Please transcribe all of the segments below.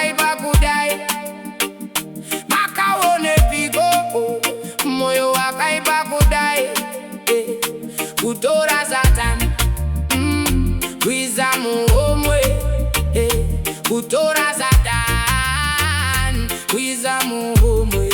wakaipa kudai, makaone piko, moyo wakaipa kudai, kutora Satan, kwiza muhomwe, kutora Satan, kwiza muhomwe.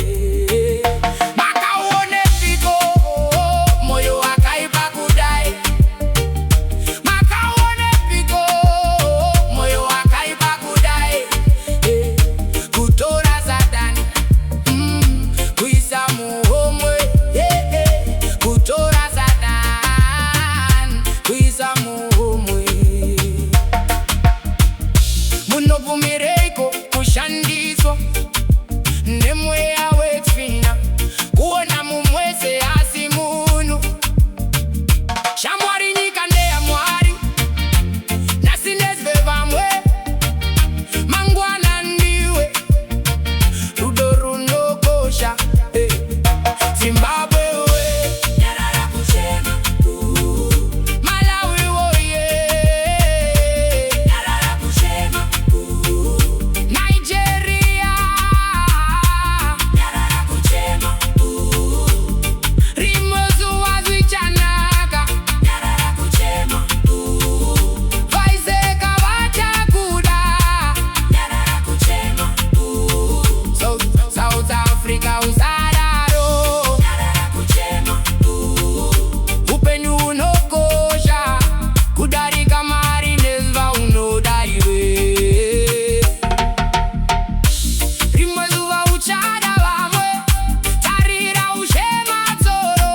Munovumireko kushandiswa nemweya wetsvina, kuona mumwese asi munhu. Shamwari nyika ndeya Mwari, nhasi ndezve vamwe, mangwana ndiwe, rudo runokosha. Zimbabwe we, Nyarara Kuchema, Malawi woye, Nyarara Kuchema, Nigeria, Nyarara Kuchema, Rimozu wazwichanaka, Nyarara Kuchema, vaiseka vachakuda, Nyarara Kuchema, South Africa usararo, Nyarara Kuchema, upenyu unokosha kudarika mari nezva unodaiwe. Rimwe zuva uchada vamwe, tarira ushema tsoro,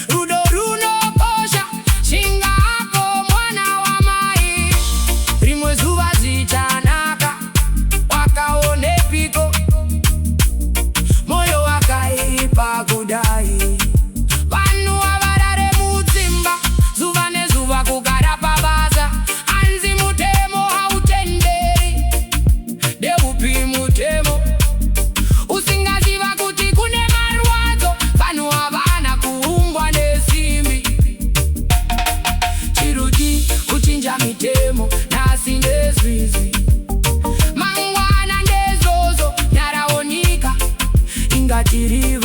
rudo runokosha shinga ako mwana wamai. Rimwe zuva zvichanaka, wakaone piko, moyo wakaipa kudai, vanhu havarare mudzimba, zuva nezuva kugara pabasa, anzi mutemo hautenderi. Ndeupi mutemo usingaziva kuti kune marwadzo? Vanhu havana kuumbwa nesimbi, chirudi kuchinja mitemo, nhasi ndezvizi, mangwana ndezozo, nyarawo nyika ingatiri